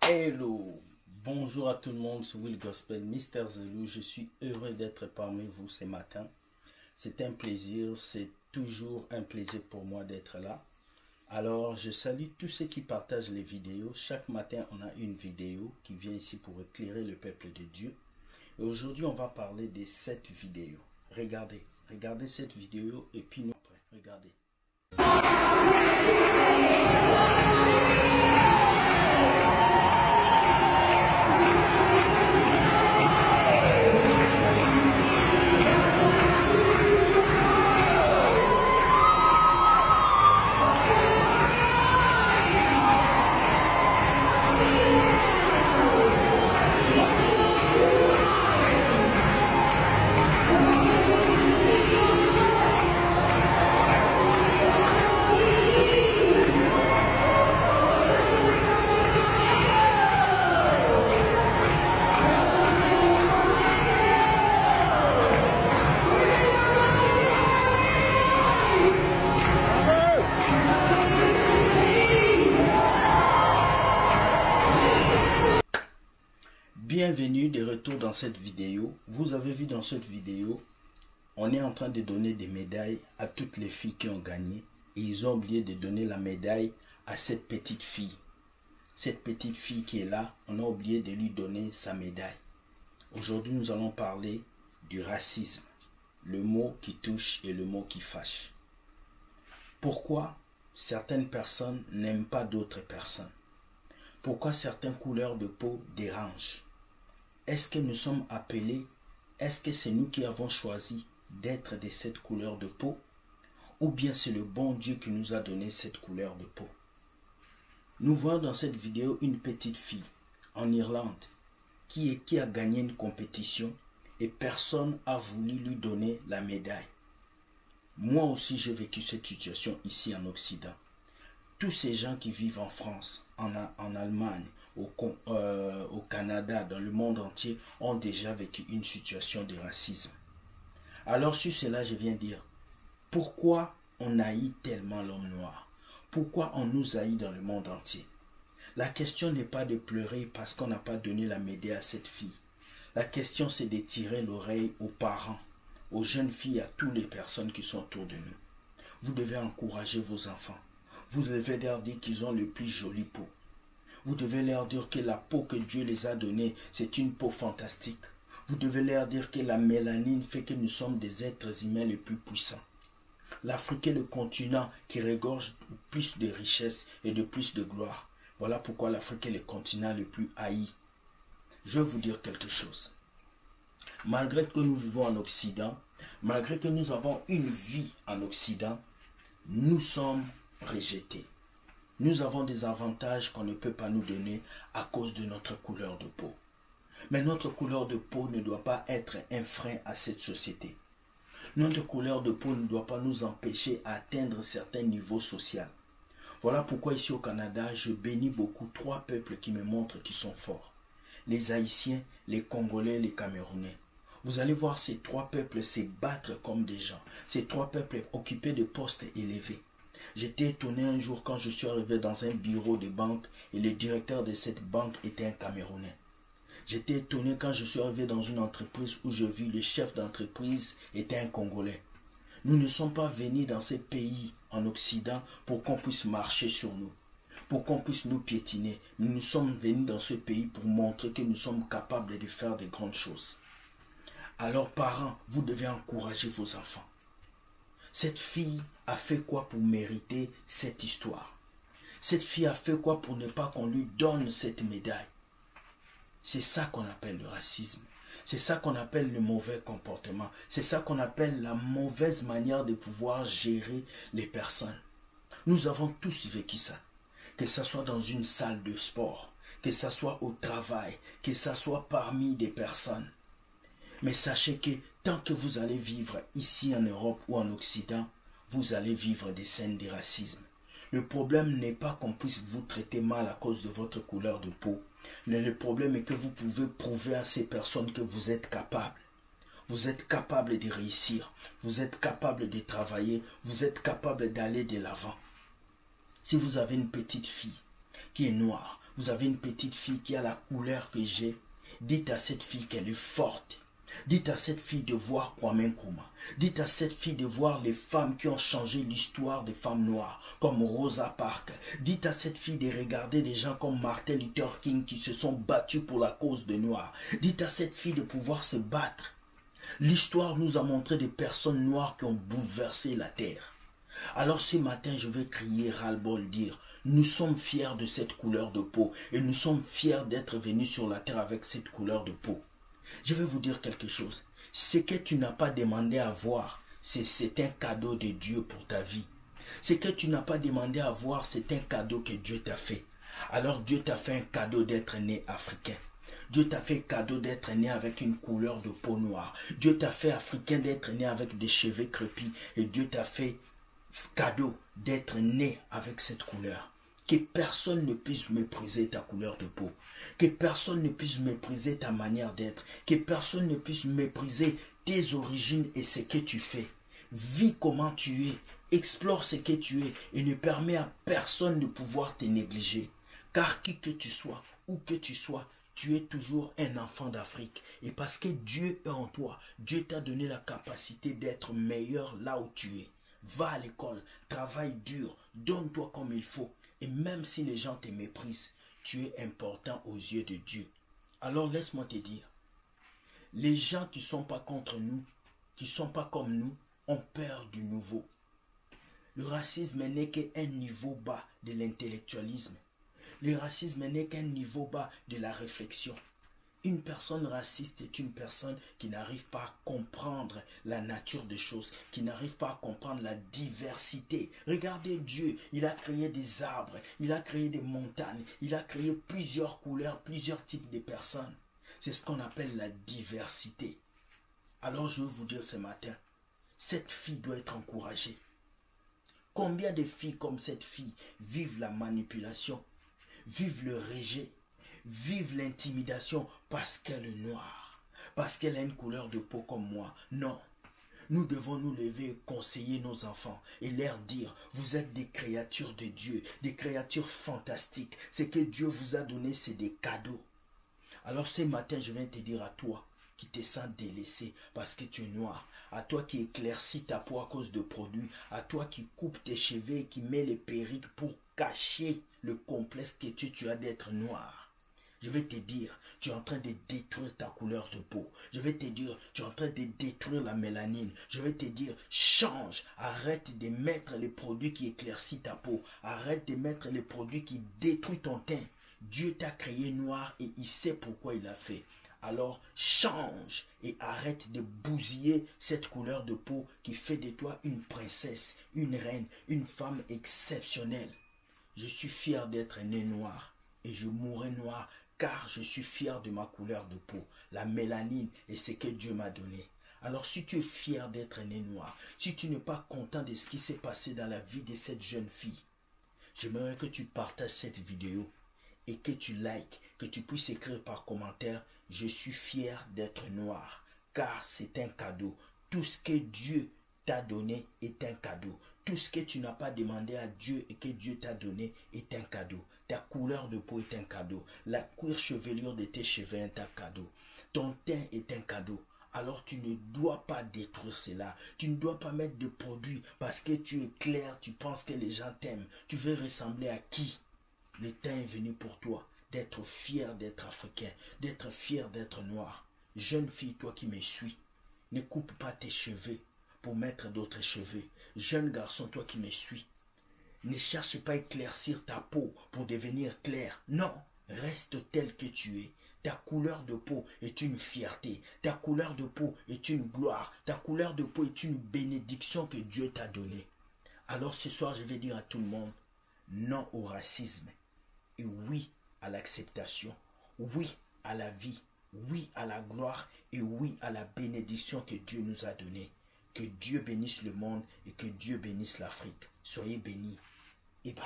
Hello, bonjour à tout le monde, c'est Will Gospel, Mr. Zelou. Je suis heureux d'être parmi vous ce matin. C'est un plaisir, c'est toujours un plaisir pour moi d'être là. Alors, je salue tous ceux qui partagent les vidéos. Chaque matin, on a une vidéo qui vient ici pour éclairer le peuple de Dieu. Et aujourd'hui, on va parler de cette vidéo. Regardez cette vidéo et puis nous après, regardez. Bienvenue de retour dans cette vidéo. Vous avez vu dans cette vidéo, on est en train de donner des médailles à toutes les filles qui ont gagné. Et ils ont oublié de donner la médaille à cette petite fille. Cette petite fille qui est là, on a oublié de lui donner sa médaille. Aujourd'hui, nous allons parler du racisme. Le mot qui touche et le mot qui fâche. Pourquoi certaines personnes n'aiment pas d'autres personnes? Pourquoi certaines couleurs de peau dérangent? Est-ce que nous sommes appelés, est-ce que c'est nous qui avons choisi d'être de cette couleur de peau? Ou bien c'est le bon Dieu qui nous a donné cette couleur de peau? Nous voyons dans cette vidéo une petite fille en Irlande qui a gagné une compétition et personne n'a voulu lui donner la médaille. Moi aussi j'ai vécu cette situation ici en Occident. Tous ces gens qui vivent en France, en Allemagne, au Canada, dans le monde entier, ont déjà vécu une situation de racisme. Alors sur cela, je viens dire, pourquoi on haït tellement l'homme noir? Pourquoi on nous haït dans le monde entier? La question n'est pas de pleurer parce qu'on n'a pas donné la médaille à cette fille. La question c'est de tirer l'oreille aux parents, aux jeunes filles, à toutes les personnes qui sont autour de nous. Vous devez encourager vos enfants. Vous devez leur dire qu'ils ont le plus joli peau. Vous devez leur dire que la peau que Dieu les a donnée, c'est une peau fantastique. Vous devez leur dire que la mélanine fait que nous sommes des êtres humains les plus puissants. L'Afrique est le continent qui regorge de plus de richesses et de plus de gloire. Voilà pourquoi l'Afrique est le continent le plus haï. Je vais vous dire quelque chose. Malgré que nous vivons en Occident, malgré que nous avons une vie en Occident, nous sommes rejetés. Nous avons des avantages qu'on ne peut pas nous donner à cause de notre couleur de peau. Mais notre couleur de peau ne doit pas être un frein à cette société. Notre couleur de peau ne doit pas nous empêcher d'atteindre certains niveaux sociaux. Voilà pourquoi ici au Canada, je bénis beaucoup trois peuples qui me montrent qu'ils sont forts. Les Haïtiens, les Congolais, les Camerounais. Vous allez voir ces trois peuples se battre comme des gens. Ces trois peuples occupés de postes élevés. J'étais étonné un jour quand je suis arrivé dans un bureau de banque et le directeur de cette banque était un Camerounais. J'étais étonné quand je suis arrivé dans une entreprise où je vis le chef d'entreprise était un Congolais. Nous ne sommes pas venus dans ces pays en Occident pour qu'on puisse marcher sur nous, pour qu'on puisse nous piétiner. Nous sommes venus dans ce pays pour montrer que nous sommes capables de faire de grandes choses. Alors parents, vous devez encourager vos enfants. Cette fille a fait quoi pour mériter cette histoire? Cette fille a fait quoi pour ne pas qu'on lui donne cette médaille? C'est ça qu'on appelle le racisme. C'est ça qu'on appelle le mauvais comportement. C'est ça qu'on appelle la mauvaise manière de pouvoir gérer les personnes. Nous avons tous vécu ça. Que ce soit dans une salle de sport, que ce soit au travail, que ce soit parmi des personnes. Mais sachez que tant que vous allez vivre ici en Europe ou en Occident, vous allez vivre des scènes de racisme. Le problème n'est pas qu'on puisse vous traiter mal à cause de votre couleur de peau. Mais le problème est que vous pouvez prouver à ces personnes que vous êtes capable. Vous êtes capable de réussir. Vous êtes capable de travailler. Vous êtes capable d'aller de l'avant. Si vous avez une petite fille qui est noire, Vous avez une petite fille qui a la couleur que j'ai. Dites à cette fille qu'elle est forte. Dites à cette fille de voir Kwame Nkrumah. Dites à cette fille de voir les femmes qui ont changé l'histoire des femmes noires, comme Rosa Parks. Dites à cette fille de regarder des gens comme Martin Luther King qui se sont battus pour la cause des Noirs. Dites à cette fille de pouvoir se battre. L'histoire nous a montré des personnes noires qui ont bouleversé la terre. Alors ce matin, je vais crier ras-le-bol, dire, nous sommes fiers de cette couleur de peau et nous sommes fiers d'être venus sur la terre avec cette couleur de peau. Je vais vous dire quelque chose. Ce que tu n'as pas demandé à voir, c'est un cadeau de Dieu pour ta vie. Ce que tu n'as pas demandé à voir, c'est un cadeau que Dieu t'a fait. Alors Dieu t'a fait un cadeau d'être né africain. Dieu t'a fait cadeau d'être né avec une couleur de peau noire. Dieu t'a fait africain d'être né avec des cheveux crépus. Et Dieu t'a fait cadeau d'être né avec cette couleur. Que personne ne puisse mépriser ta couleur de peau. Que personne ne puisse mépriser ta manière d'être. Que personne ne puisse mépriser tes origines et ce que tu fais. Vis comment tu es. Explore ce que tu es et ne permets à personne de pouvoir te négliger. Car qui que tu sois, où que tu sois, tu es toujours un enfant d'Afrique. Et parce que Dieu est en toi, Dieu t'a donné la capacité d'être meilleur là où tu es. Va à l'école, travaille dur, donne-toi comme il faut. Et même si les gens te méprisent, tu es important aux yeux de Dieu. Alors laisse-moi te dire, les gens qui ne sont pas contre nous, qui ne sont pas comme nous, ont peur du nouveau. Le racisme n'est qu'un niveau bas de l'intellectualisme. Le racisme n'est qu'un niveau bas de la réflexion. Une personne raciste est une personne qui n'arrive pas à comprendre la nature des choses, qui n'arrive pas à comprendre la diversité. Regardez Dieu, il a créé des arbres, il a créé des montagnes, il a créé plusieurs couleurs, plusieurs types de personnes. C'est ce qu'on appelle la diversité. Alors je veux vous dire ce matin, cette fille doit être encouragée. Combien de filles comme cette fille vivent la manipulation, vivent le rejet, vivent l'intimidation parce qu'elle est noire, parce qu'elle a une couleur de peau comme moi? Non. Nous devons nous lever et conseiller nos enfants et leur dire, vous êtes des créatures de Dieu, des créatures fantastiques. Ce que Dieu vous a donné, c'est des cadeaux. Alors ce matin, je viens te dire à toi qui te sens délaissé parce que tu es noir, à toi qui éclaircis ta peau à cause de produits, à toi qui coupes tes cheveux et qui mets les perruques pour cacher le complexe que tu as d'être noir. Je vais te dire, tu es en train de détruire ta couleur de peau. Je vais te dire, tu es en train de détruire la mélanine. Je vais te dire, change. Arrête de mettre les produits qui éclaircissent ta peau. Arrête de mettre les produits qui détruisent ton teint. Dieu t'a créé noir et il sait pourquoi il l'a fait. Alors change et arrête de bousiller cette couleur de peau qui fait de toi une princesse, une reine, une femme exceptionnelle. Je suis fier d'être né noir et je mourrai noir car je suis fier de ma couleur de peau, la mélanine et ce que Dieu m'a donné. Alors si tu es fier d'être né noir, si tu n'es pas content de ce qui s'est passé dans la vie de cette jeune fille, j'aimerais que tu partages cette vidéo et que tu likes, que tu puisses écrire par commentaire, je suis fier d'être noir, car c'est un cadeau. Tout ce que Dieu t'a donné est un cadeau. Tout ce que tu n'as pas demandé à Dieu et que Dieu t'a donné est un cadeau. Ta couleur de peau est un cadeau. La cuir chevelure de tes cheveux est un cadeau. Ton teint est un cadeau. Alors tu ne dois pas détruire cela. Tu ne dois pas mettre de produits parce que tu es clair, tu penses que les gens t'aiment. Tu veux ressembler à qui? Le temps est venu pour toi d'être fier d'être africain, d'être fier d'être noir. Jeune fille, toi qui me suis, ne coupe pas tes cheveux pour mettre d'autres cheveux. Jeune garçon, toi qui me suis, ne cherche pas à éclaircir ta peau pour devenir clair. Non, reste tel que tu es. Ta couleur de peau est une fierté. Ta couleur de peau est une gloire. Ta couleur de peau est une bénédiction que Dieu t'a donnée. Alors ce soir, je vais dire à tout le monde, non au racisme. Et oui à l'acceptation, oui à la vie, oui à la gloire et oui à la bénédiction que Dieu nous a donnée. Que Dieu bénisse le monde et que Dieu bénisse l'Afrique. Soyez bénis et bye.